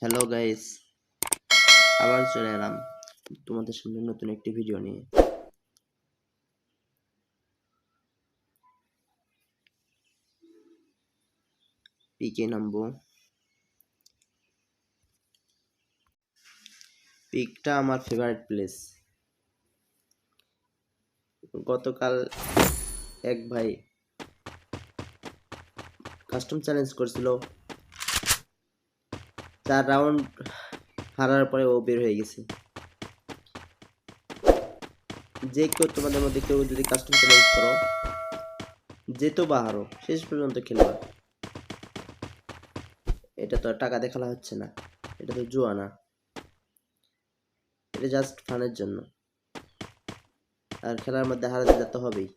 Hello guys, আবার চলে এলাম তোমাদের সামনে নতুন একটি ভিডিও নিয়ে। পিকে নামবো। পিকটা আমার ফেভারিট প্লেস। গতকাল এক ভাই কাস্টম চ্যালেঞ্জ করছিল, 4 রাউন্ড হারার পরে ও বের হয়ে গেছে। যে কেউ তোমাদের মধ্যে কেউ যদি কাস্টম চ্যালেঞ্জ করো, যেত বা হারো, শেষ পর্যন্ত খেলবা। এটা তো টাকা দিয়ে খেলা হচ্ছে না, এটা তো জুয়া না, এটা জাস্ট ফানের জন্য। আর খেলার মধ্যে হারাতে যেতে হবেই,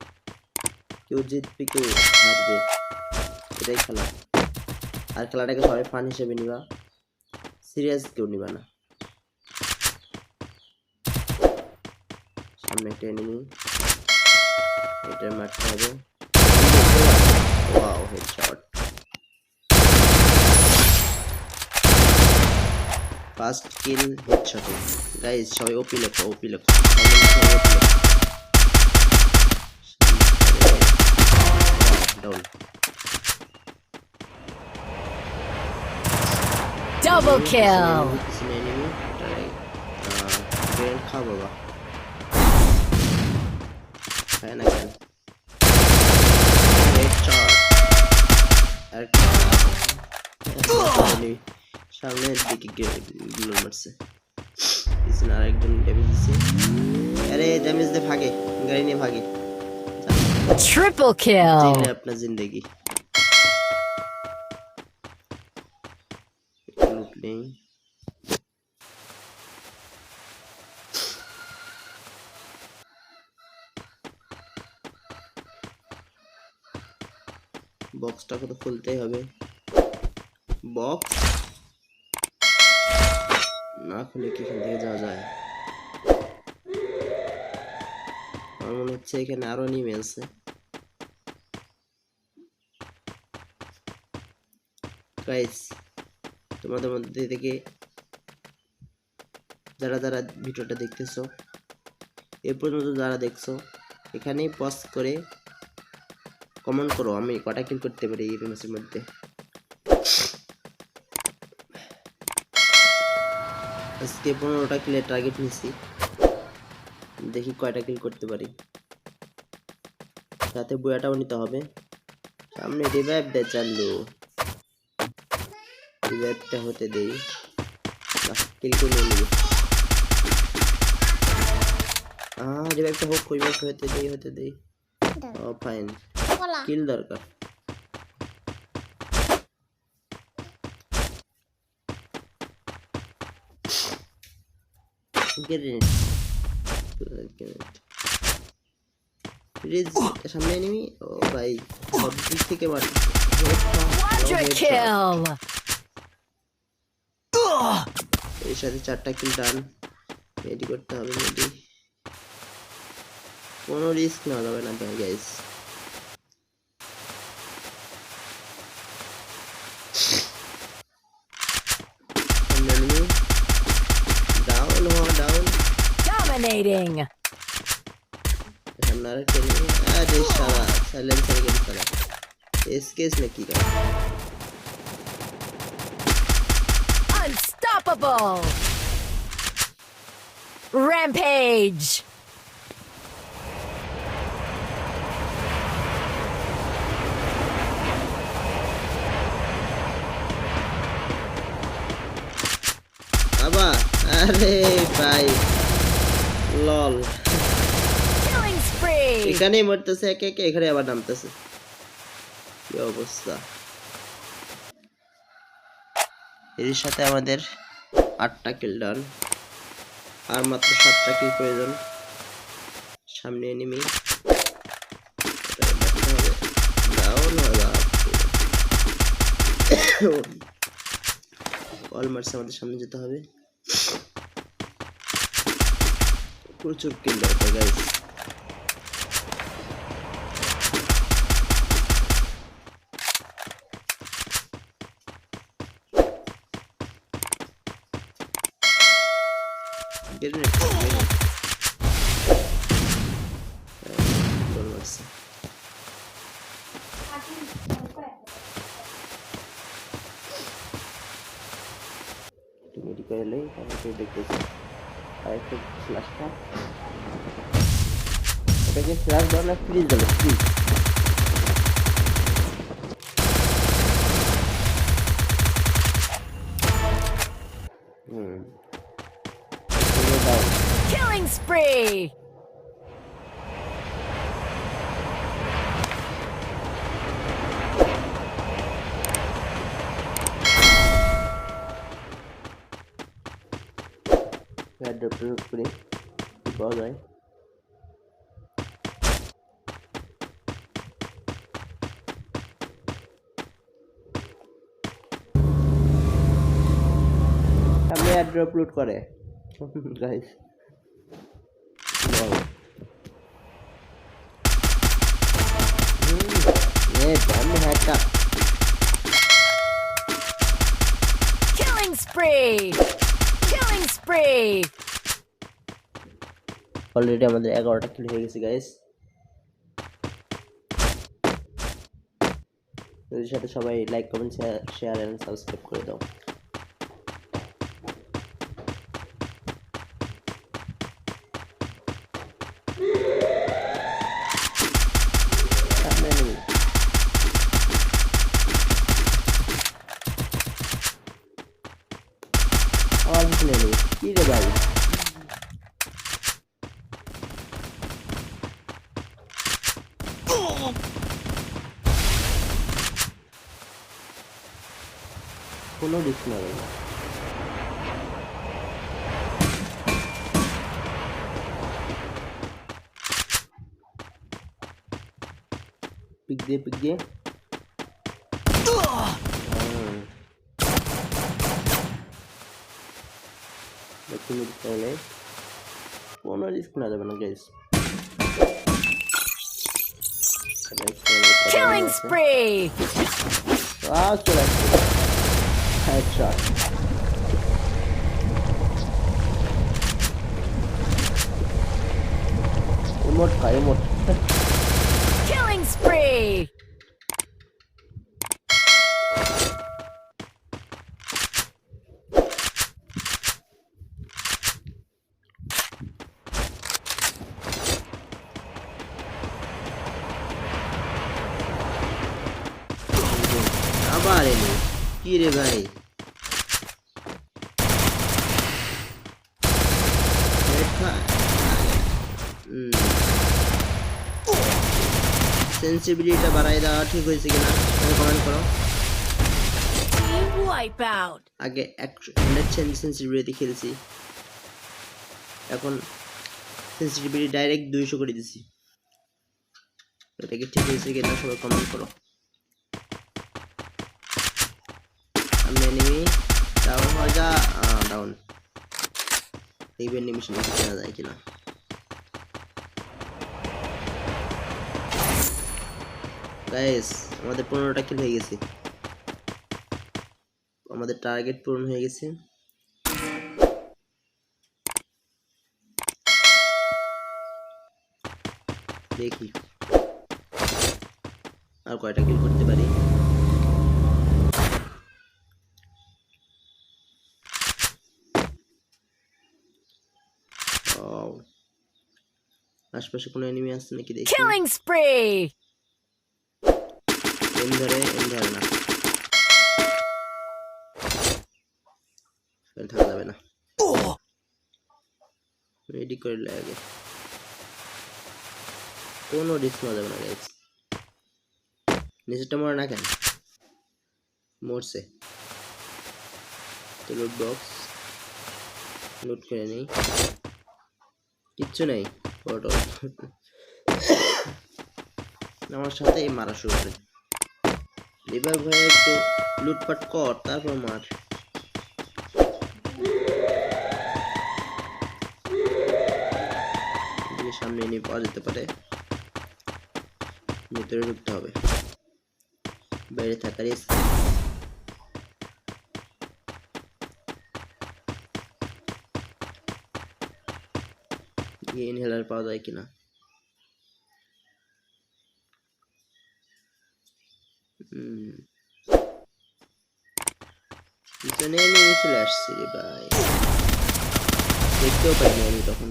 কেউ জিতবে কেউ হারবে, এটাই খেলা। আর খেলাটাকে সবাই ফান হিসেবে নিবা, সিরিয়াস কেউ নিবা না। সামনে একটা এনিমি, এটা মারতে হবে। Wow, headshot. ফার্স্ট কিল হেডশটে। গাইস সবাই ওপি লেখো, ওপি লেখো, down. Double kill. Enemy brain খা বাবা, খায় না কেন? হেডশট। আর সামনের দিকে গুলো মারছে, পিছনে আরেকজন ড্যামেজ দিচ্ছে। আরে ড্যামেজ দিয়ে ভাগে, গাড়ি নিয়ে ভাগে। Triple kill. জিলে আপনার জিন্দেগি। লুট নেই। বক্সটাকে তো খুলতেই হবে। বক্স না খুলে কি এখান থেকে যাওয়া যায়? আমার মনে হচ্ছে এখানে আরো নেমে আছে। গাইস তোমাদের মধ্যে থেকে যারা যারা ভিডিওটা দেখতেছো, এ পর্যন্ত যারা দেখছো, এখানেই পজ করে কমেন্ট করো আমি কটা কিল করতে পারি এই ম্যাচের মধ্যে। আজকে 15টা কিলের টার্গেট নিছি, দেখি কয়টা কিল করতে পারি। সাথে বয়াটাও নিতে হবে। সামনে রিভাইভ দে চালু, রিভাইভটা হতে দেই, কিল করে নিবি। রিভাইভটা হোক, রিভাইভ হতে দেই। ও ফাইন, কিল দরকার। সামনে এনিমি। ও ভাই সব দিক থেকে মার। Quadra kill. এর সাথে 4টা কিল ডান। রেডি করতে হবে, রেডি। কোনো রিস্ক নেওয়া যাবে না ভাই গাইস। ডাউন হওয়া, ডাউন। Dominating. সামনে আরেকটা এনিমি। আরে শালা সাইলেন্সার গেম করা, এসকেস নাকি কা? Unstoppable. Rampage. বাবা আরে ভাই লল, Killing spree. এখানেই মরতেছে একে একে, এখানে আবার নামতেছে। কি অবস্থা! এর সাথে আমাদের 8টা কিল ডান, আর মাত্র 7টা কিল প্রয়োজন। সামনে এনিমি, ডাউন হওয়া। অল মার্স, আমাদের সামনে যেতে হবে। প্রচুর কিল দরকার গাইস। গ্রেনেড গোল মারছে। মেডিকেল এলেই তারপরে দেখতেছি আরেকটা ফ্ল্যাশটা, এটাকে ফ্ল্যাশ দাও না ফ্রিজ দাও ফ্রিজ। দাও Killing spree. হেডড্রপ করে কি পাওয়া যায়। সামনে হেডড্রপ লুট করে গাইস। আমি হ্যাকটা Killing spree. Killing spree. Already আমাদের 11টা কিল হয়ে গেছে গাইস। এর সাথে সবাই like comment share and subscribe করে দাও। আওয়াজ শুনে নেই কি রে ভাই, কোনো রিস্ক না ভাই। পিক দিয়ে কোনো রিস্ক না যাবে না গাইস। Killing spree. চলে আসছে হেডশট। ইমোট খা ইমোট। Killing spree. আবার এলো কি রে ভাই, সেন্সিটিভিটিটা বাড়াই দেওয়া ঠিক হয়েছে কিনা কমেন্ট করো। Team wipeout. আগে 100 সেন্সিটিভিটি খেলছি, এখন সেন্সিটিভিটি ডাইরেক্ট 200 করে দিছি। এটা কি ঠিক হয়েছে কিনা সবাই কমেন্ট করো। আমি এনিমি ডাউন হয়ে যা ডাউন দেখবেন নিমিশন কেনা যায় কিনা। গাইস আমাদের 15টা কিল হয়ে গেছে, আমাদের টার্গেট পূরণ হয়ে গেছে। দেখি আর কয়টা কিল করতে পারি। আশপাশে কোনো এনিমি আছে নাকি দেখি। Killing spree. এম ধরে না, থাকা যাবে না, রেডি করে লাগে কোনো রিস্ক নেওয়া যাবে না গাইস। নিচেরটা মরে না কেন, মরছে তো। লুট বক্স লুট করে নেই, কিচ্ছু নেই। ফটো আমার সাথে মারা শুরু করে। লিভার ভাই একটু লুটপাট কর তারপর মার। সামনে নিয়ে পাওয়া যেতে পারে, ভিতরে ঢুকতে হবে, বাইরে থাকার দেখি ইনহেলার পাওয়া যায় কিনা। পিছনে নিয়ে চলে আসছি রে ভাই, দেখতেও পাইনি আমি তখন।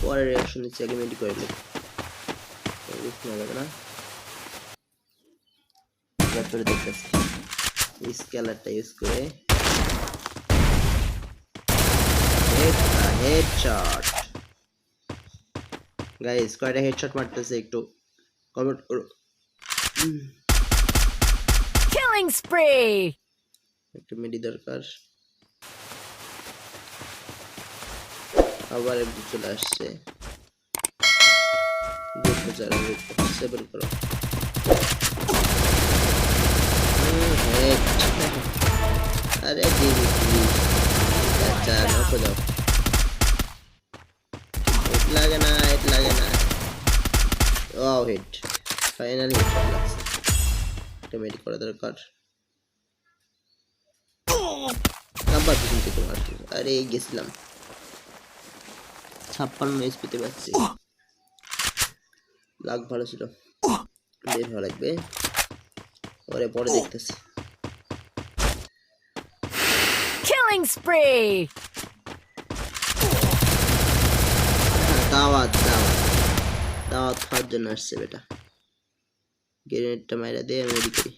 পরে রিয়াকশন দিচ্ছি, আগে মেডি করে নেব, যাবে না। তারপরে দেখতেছি স্কেলারটা ইউজ করে হেডশট। গাইস কয়টা হেডশট মারতেছে একটু কমেন্ট করো। Killing spree. একটু মেডি দরকার। আবার একটু চলে আসছে, সেভেন করো। আরে দিদি প্লিজ, আচ্ছা নকো দাও। হিট লাগে না, হিট লাগে না। ও হিট, ফাইনালি হেডশট লাগছে। একটা মেডি করা দরকার। আবার পিছন থেকে মারছি, আরে গেছিলাম। 56 এসপিতে পাচ্ছি, লাগ ভালো ছিল। বের হওয়া লাগবে, পরে পরে দেখতেছি। Killing spree. দাওয়াত দাওয়াত দাওয়াত খাওয়ার জন্য আসছে বেটা। গ্রেনেডটা মাইরা দিয়ে আমি রেডি করি।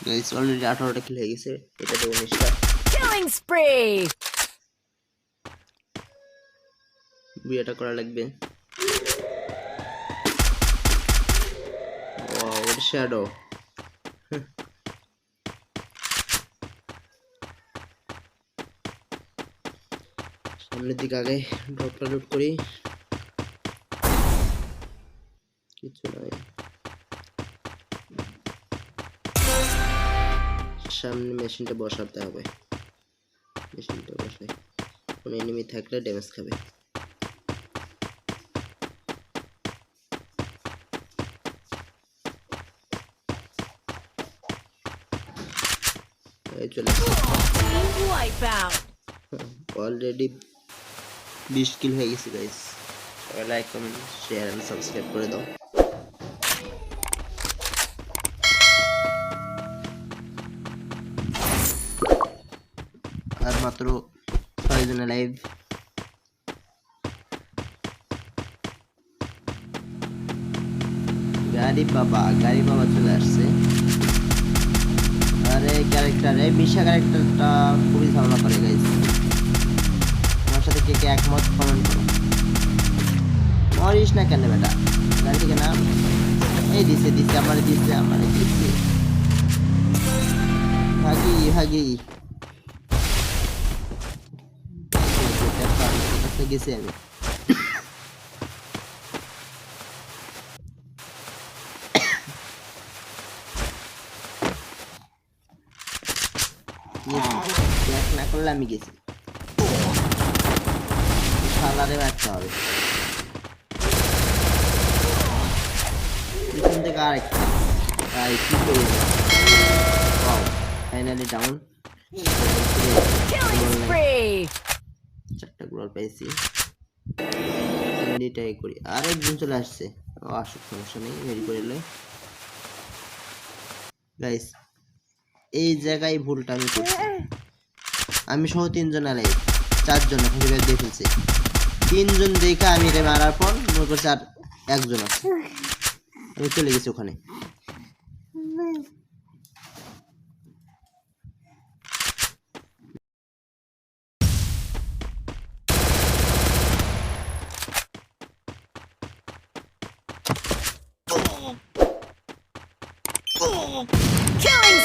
গাইস অলরেডি 18টা কিল হয়ে গেছে, এটাতে 19টা। Killing spree. বিয়েটা করা লাগবে। ওয়াও, এটা শ্যাডো। সামনের দিকে আগে ড্রপটা লুট করি। কিছু নাই, সামনে মেশিনটা বসাতে হবে। মেশিনটা বসাই, কোনো এনিমি থাকলে ড্যামেজ খাবে। এই চলে Team wipeout. অলরেডি 20 কিল হয়ে গেছে গাইস। সবাই like comment share and subscribe করে দাও। আর মাত্র 6 জন লাইভ। গাড়ি বাবা চলে আসছে। আরে ক্যারেক্টার, এই মিশা ক্যারেক্টারটা খুবই ঝামেলা করে গাইস। আমার সাথে কে কে একমত কমেন্ট করো। মরিস না কেন বেটা, গাড়ি থেকে নাম। এই দিছে আমার দিছে ভাগি গেছি আমি। না করলে আমি গেছি, সালারে বাচ্চা হবে। পিছন থেকে আরেকটা, কি করি ফাইনালি ডাউন। Killing spree. 4টা গ্লোয়াল পাইছি। এটাই করি, আরেকজন চলে আসছে। ও আসুক, সমস্যা নেই, রেডি করে এলে। গাইস এই জায়গায় ভুলটা আমি করছি। আমি সহ 3 জন আলাই, 4 জন এখন দিয়ে ফেলছে। 3 জন দেখে আমি এটা মারার পর মনে করছি আর 1 জন আছে, আমি চলে গেছি ওখানে। Killing